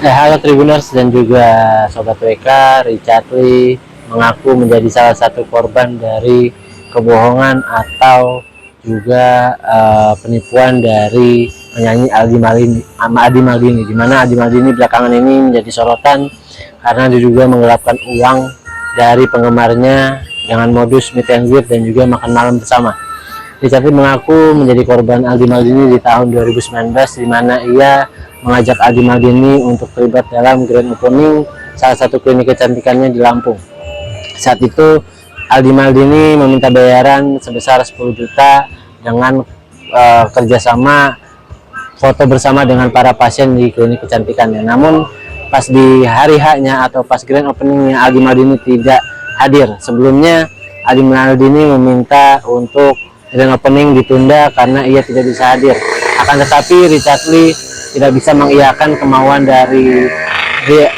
Halo Tribuners dan juga Sobat WK, Richard Lee mengaku menjadi salah satu korban dari kebohongan atau juga penipuan dari penyanyi Adi Maldini, di mana Adi Maldini belakangan ini menjadi sorotan karena diduga menggelapkan uang dari penggemarnya dengan modus meet and greet dan juga makan malam bersama. Richard Lee mengaku menjadi korban Aldi Maldini di tahun 2019, di mana ia mengajak Aldi Maldini untuk terlibat dalam grand opening salah satu klinik kecantikannya di Lampung. Saat itu Aldi Maldini meminta bayaran sebesar 10 juta dengan kerjasama foto bersama dengan para pasien di klinik kecantikannya. Namun pas di hari H-nya atau pas grand openingnya Aldi Maldini tidak hadir. Sebelumnya Aldi Maldini meminta untuk grand opening ditunda karena ia tidak bisa hadir. Akan tetapi Richard Lee tidak bisa mengiyakan kemauan dari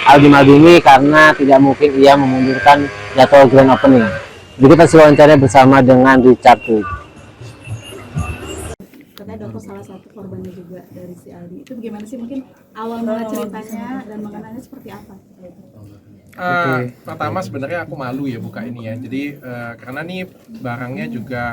Aldi Maldini karena tidak mungkin ia memundurkan jadwal grand opening. Berikut hasil wawancara bersama dengan Richard Lee. Katanya dokter salah satu korbannya juga dari si Aldi. Itu bagaimana sih, mungkin awal mula ceritanya dan mengenalnya seperti apa? Pertama sebenarnya aku malu ya buka ini ya. Jadi karena nih barangnya juga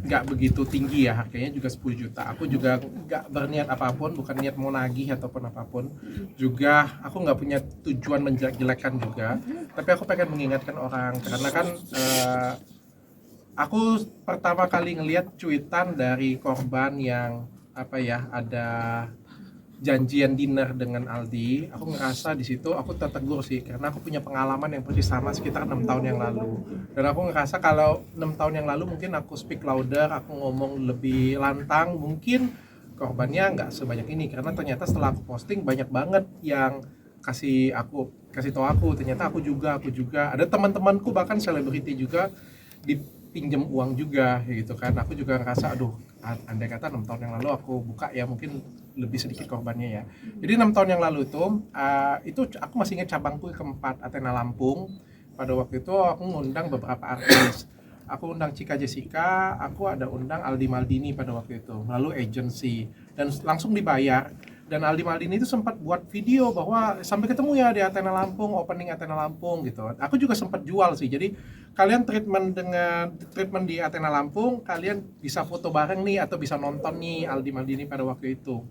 nggak begitu tinggi ya, harganya juga 10 juta. Aku juga nggak berniat apapun, bukan niat mau nagih ataupun apapun. Juga aku nggak punya tujuan menjelek-jelekan juga. Tapi aku pengen mengingatkan orang karena kan aku pertama kali ngelihat cuitan dari korban yang ada janjian dinner dengan Aldi. Aku ngerasa di situ aku tertegur sih karena aku punya pengalaman yang persis sama sekitar 6 tahun yang lalu. Dan aku ngerasa kalau 6 tahun yang lalu mungkin aku speak louder, aku ngomong lebih lantang, mungkin korbannya nggak sebanyak ini karena ternyata setelah aku posting banyak banget yang kasih tahu aku ternyata aku juga ada teman-temanku bahkan selebriti juga dipinjam uang juga gitu kan. Aku juga ngerasa andai kata 6 tahun yang lalu aku buka ya mungkin lebih sedikit korbannya ya. Jadi 6 tahun yang lalu itu aku masih ingat cabangku keempat Athena Lampung. Pada waktu itu aku ngundang beberapa artis. Aku undang Cika Jessica, aku ada undang Aldi Maldini pada waktu itu melalui agency dan langsung dibayar. Dan Aldi Maldini itu sempat buat video bahwa sampai ketemu ya di Athena Lampung, opening Athena Lampung gitu. Aku juga sempat jual sih. Jadi kalian treatment di Athena Lampung, kalian bisa foto bareng nih atau bisa nonton nih Aldi Maldini pada waktu itu.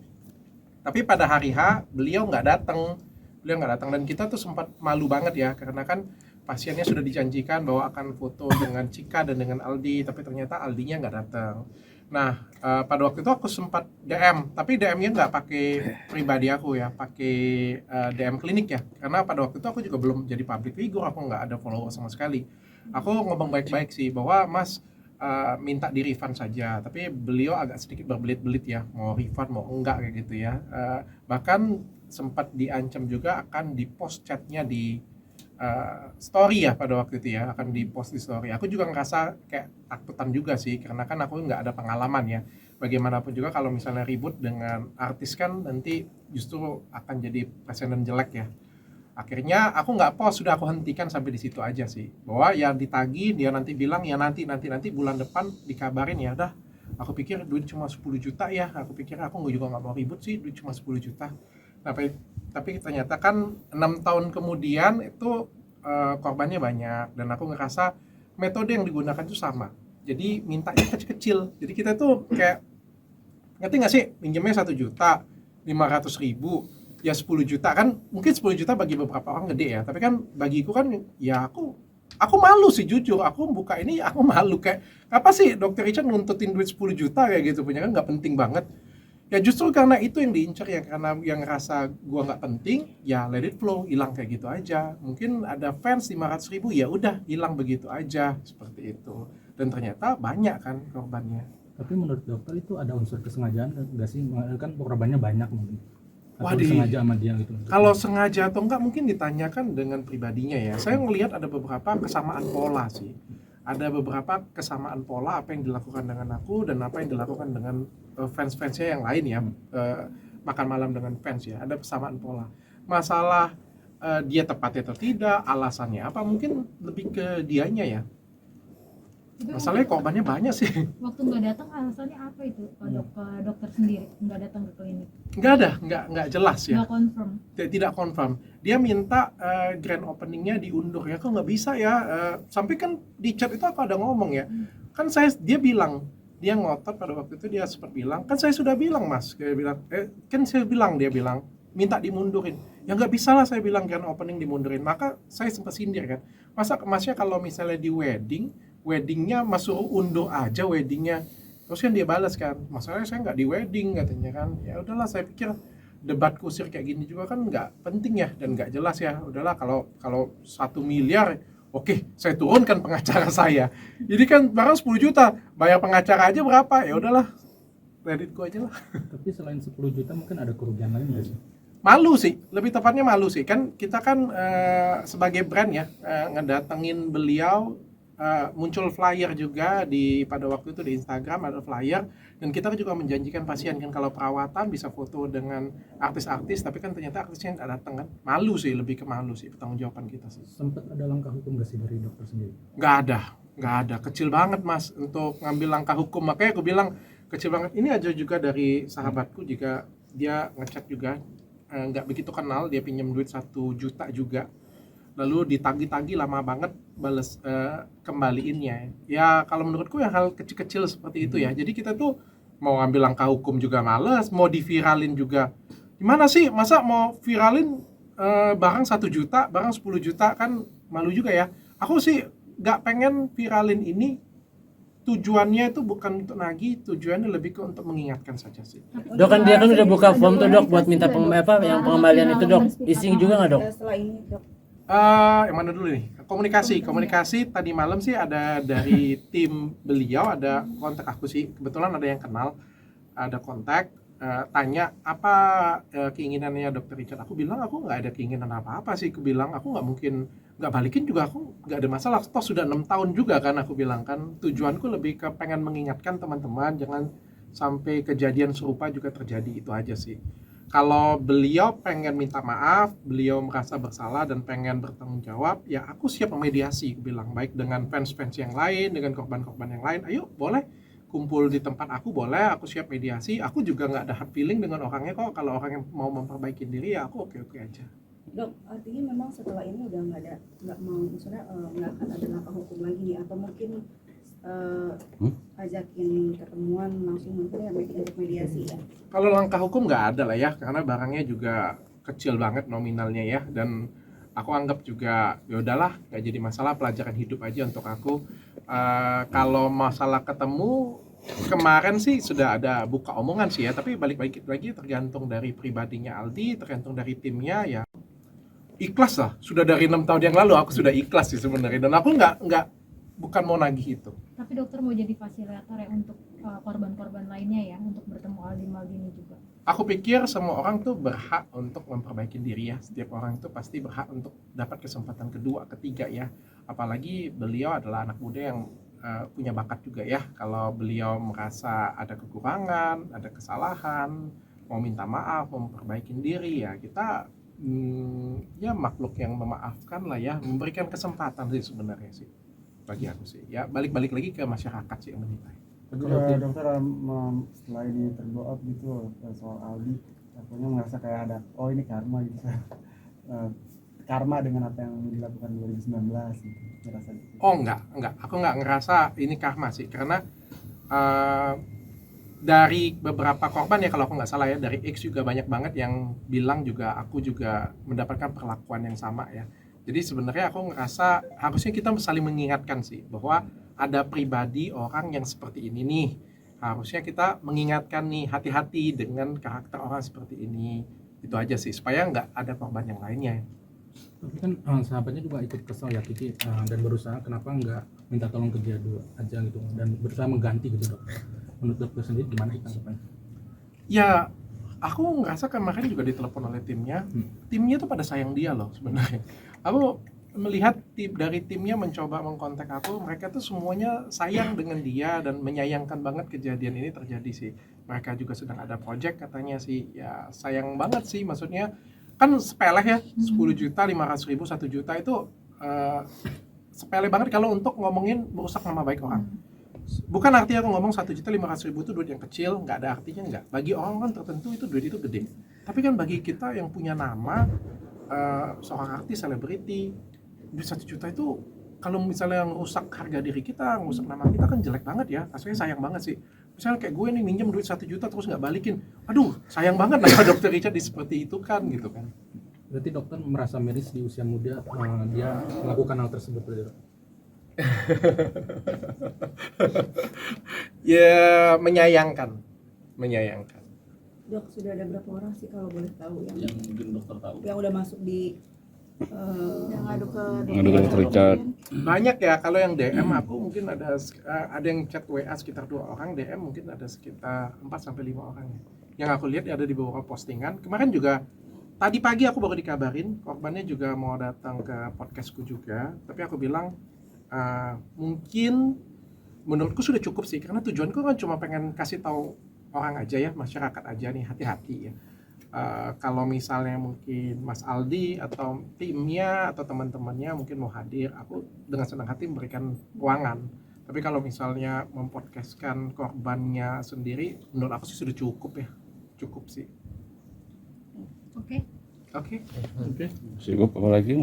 Tapi pada hari H beliau nggak datang dan kita tuh sempat malu banget ya karena kan pasiennya sudah dijanjikan bahwa akan foto dengan Cika dan dengan Aldi, tapi ternyata Aldinya nggak datang. Nah pada waktu itu aku sempat DM, tapi DM-nya nggak pakai pribadi aku ya, pakai DM klinik ya, karena pada waktu itu aku juga belum jadi public figure, aku nggak ada follower sama sekali. Aku ngomong baik-baik sih bahwa Mas minta di refund saja, tapi beliau agak sedikit berbelit-belit ya, mau refund mau enggak kayak gitu ya. Bahkan sempat diancam juga akan di post chatnya di story ya pada waktu itu ya, akan di post di story. Aku juga ngerasa kayak takutan juga sih karena kan aku nggak ada pengalaman ya. Bagaimanapun juga kalau misalnya ribut dengan artis kan nanti justru akan jadi presiden jelek ya. Akhirnya aku nggak post, sudah aku hentikan sampai di situ aja sih. Bahwa ya ditagi, dia nanti bilang ya nanti bulan depan dikabarin ya. Dah, aku pikir duit cuma 10 juta ya. Aku pikir aku juga nggak mau ribut sih, duit cuma 10 juta. Tapi ternyata kan 6 tahun kemudian itu korbannya banyak dan aku ngerasa metode yang digunakan itu sama. Jadi mintanya kecil-kecil. Jadi kita tuh kayak, ngerti nggak sih, minjemnya 1 juta 500.000 ya 10 juta kan, mungkin 10 juta bagi beberapa orang gede ya, tapi kan bagiku kan ya aku malu sih jujur, aku buka ini aku malu kayak apa sih Dr. Richard nuntutin duit 10 juta kayak gitu, punya kan nggak penting banget ya. Justru karena itu yang diincar ya, karena yang ngerasa gua nggak penting ya let it flow, hilang kayak gitu aja. Mungkin ada fans 500.000 ya udah hilang begitu aja, seperti itu. Dan ternyata banyak kan korbannya. Tapi menurut dokter itu ada unsur kesengajaan nggak sih? Kan korbannya banyak mungkin. Atau Wah, sengaja sama dia gitu. kalau sengaja atau enggak mungkin ditanyakan dengan pribadinya ya. Saya ngelihat ada beberapa kesamaan pola sih. Ada beberapa kesamaan pola apa yang dilakukan dengan aku dan apa yang dilakukan dengan fans-fansnya yang lain ya. Makan malam dengan fans ya. Ada kesamaan pola. Masalah dia tepat atau tidak, alasannya apa, mungkin lebih ke dianya ya. Masalahnya korbannya banyak sih. Waktu nggak datang alasannya apa itu ke dokter sendiri nggak datang ke klinik? Nggak jelas ya. Nggak confirm. Tidak confirm. Dia minta grand openingnya diundur ya. Kok nggak bisa ya? Sampai kan di chat itu aku ada ngomong ya. Kan dia bilang, dia ngotot pada waktu itu, dia sempat bilang, kan saya sudah bilang mas, dia bilang, dia bilang minta dimundurin. Ya nggak bisa lah, saya bilang grand opening dimundurin. Maka saya sempat sindir kan. Masa masnya kalau misalnya di weddingnya masuk undur aja weddingnya. Terus kan dia balas kan, masalahnya saya nggak di wedding katanya kan. Ya udahlah, saya pikir debat kusir kayak gini juga kan nggak penting ya dan nggak jelas ya. Udahlah, kalau 1 miliar, oke, saya turunkan pengacara saya. Jadi kan barang 10 juta, bayar pengacara aja berapa? Ya udahlah, kreditku aja lah. Tapi selain 10 juta mungkin ada kerugian lain nggak sih? Malu sih, lebih tepatnya malu sih. Kan kita kan sebagai brand ya, ngedatengin beliau, muncul flyer juga pada waktu itu di Instagram ada flyer, dan kita juga menjanjikan pasien kan kalau perawatan bisa foto dengan artis-artis, tapi kan ternyata artisnya nggak datang kan. Malu sih, lebih ke malu sih, pertanggungjawaban kita sih. Sempat ada langkah hukum nggak sih dari dokter sendiri? Nggak ada, kecil banget mas untuk ngambil langkah hukum. Makanya aku bilang kecil banget. Ini aja juga dari sahabatku juga, dia ngechat juga, nggak begitu kenal, dia pinjam duit 1 juta juga, lalu ditagi-tagi lama banget bales kembaliinnya. Ya kalau menurutku yang hal kecil-kecil seperti itu ya. Jadi kita tuh mau ngambil langkah hukum juga males, mau diviralin juga gimana sih, masa mau viralin barang 1 juta, barang 10 juta, kan malu juga ya. Aku sih nggak pengen viralin ini, tujuannya itu bukan untuk nagih, tujuannya lebih ke untuk mengingatkan saja sih. Dok, kan dia kan udah buka form tuh dok buat minta yang pengembalian itu dok. Isi juga nggak dok? Setelah ini dok, Yang mana dulu nih? Komunikasi tadi malam sih ada dari tim beliau, ada kontak aku sih. Kebetulan ada yang kenal, ada kontak, tanya apa keinginannya Dokter Richard. Aku bilang aku nggak ada keinginan apa-apa sih. Aku bilang aku nggak mungkin nggak balikin juga, aku nggak ada masalah. Toh sudah 6 tahun juga kan, aku bilang kan. Tujuanku lebih ke pengen mengingatkan teman-teman jangan sampai kejadian serupa juga terjadi, itu aja sih. Kalau beliau pengen minta maaf, beliau merasa bersalah dan pengen bertanggung jawab, ya aku siap memediasi, aku bilang, baik dengan fans-fans yang lain, dengan korban-korban yang lain. Ayo boleh kumpul di tempat aku, boleh, aku siap mediasi. Aku juga nggak ada hard feeling dengan orangnya kok. Kalau orang yang mau memperbaiki diri ya aku oke-oke aja. dok, artinya memang setelah ini udah nggak mau, maksudnya nggak akan ada langkah hukum lagi nih, atau mungkin ajakin ketemuan langsung mungkin ya untuk mediasi ya. Kalau langkah hukum nggak ada lah ya, karena barangnya juga kecil banget nominalnya ya, dan aku anggap juga ya udahlah, nggak jadi masalah, pelajaran hidup aja untuk aku. Kalau masalah ketemu, kemarin sih sudah ada buka omongan sih ya, tapi balik lagi tergantung dari pribadinya Aldi, tergantung dari timnya ya. Ikhlas lah, sudah dari 6 tahun yang lalu aku sudah ikhlas sih sebenarnya, dan aku bukan mau nagih itu. Tapi dokter mau jadi fasilitator ya untuk korban-korban lainnya ya, untuk bertemu Aldi Maldini juga. Aku pikir semua orang tuh berhak untuk memperbaiki diri ya. Setiap orang itu pasti berhak untuk dapat kesempatan kedua, ketiga ya. Apalagi beliau adalah anak muda yang punya bakat juga ya. Kalau beliau merasa ada kekurangan, ada kesalahan, mau minta maaf, mau memperbaiki diri ya, kita ya makhluk yang memaafkan lah ya, memberikan kesempatan sih sebenarnya sih bagi aku sih ya. Balik lagi ke masyarakat sih yang menilai. Tapi dokter setelah ini terblow up gitu soal Aldi, akunya merasa kayak ada ini karma gitu. Karma dengan apa yang dilakukan 2019 gitu, merasa gitu. Oh enggak, aku enggak ngerasa ini karma sih, karena dari beberapa korban ya, kalau aku nggak salah ya, dari X juga banyak banget yang bilang juga aku juga mendapatkan perlakuan yang sama ya. Jadi sebenarnya aku ngerasa harusnya kita saling mengingatkan sih, bahwa ada pribadi orang yang seperti ini nih. Harusnya kita mengingatkan nih, hati-hati dengan karakter orang seperti ini. Itu aja sih, supaya nggak ada korban yang lainnya. Tapi kan sahabatnya juga ikut kesel ya Kiki, dan berusaha kenapa nggak minta tolong ke dia dulu aja gitu, dan berusaha mengganti gitu dok. Menurut dokter sendiri gimana tanggapannya? Ya, aku ngerasa kemarin juga ditelepon oleh timnya. Timnya tuh pada sayang dia loh sebenarnya. Aku melihat dari timnya mencoba mengkontak aku, mereka tuh semuanya sayang dengan dia dan menyayangkan banget kejadian ini terjadi sih. Mereka juga sedang ada project katanya sih, ya sayang banget sih, maksudnya kan sepele ya, 10 juta, 500 ribu, 1 juta itu sepele banget kalau untuk ngomongin merusak nama baik orang. Bukan artinya aku ngomong 1.500.000 itu duit yang kecil, nggak ada artinya, nggak. Bagi orang kan tertentu itu duit itu gede. Tapi kan bagi kita yang punya nama, seorang artis, selebriti, duit 1 juta itu kalau misalnya ngerusak harga diri kita, ngerusak nama kita kan jelek banget ya. Aslinya sayang banget sih. Misalnya kayak gue nih minjem duit 1 juta terus nggak balikin, aduh sayang banget nama dokter Richard seperti itu kan gitu kan. Berarti dokter merasa miris di usia muda dia melakukan hal tersebut berarti, Dok? Ya menyayangkan. Dok, sudah ada berapa orang sih kalau boleh tahu yang mungkin dokter tahu. yang udah masuk di yang ngadu ke Ngadu ke Dr. Richard. Banyak ya, kalau yang DM aku mungkin ada yang chat WA sekitar 2 orang, DM mungkin ada sekitar 4 sampai 5 orang ya. Yang aku lihat ada di beberapa postingan. Kemarin juga tadi pagi aku baru dikabarin korbannya juga mau datang ke podcastku juga, tapi aku bilang mungkin menurutku sudah cukup sih, karena tujuanku kan cuma pengen kasih tahu orang aja ya, masyarakat aja nih, hati-hati ya. Kalau misalnya mungkin Mas Aldi atau timnya atau teman-temannya mungkin mau hadir, aku dengan senang hati memberikan ruangan. Tapi kalau misalnya mempodcastkan korbannya sendiri, menurut aku sih sudah cukup ya, cukup sih. Oke. Oke. Cukup, apa lagi?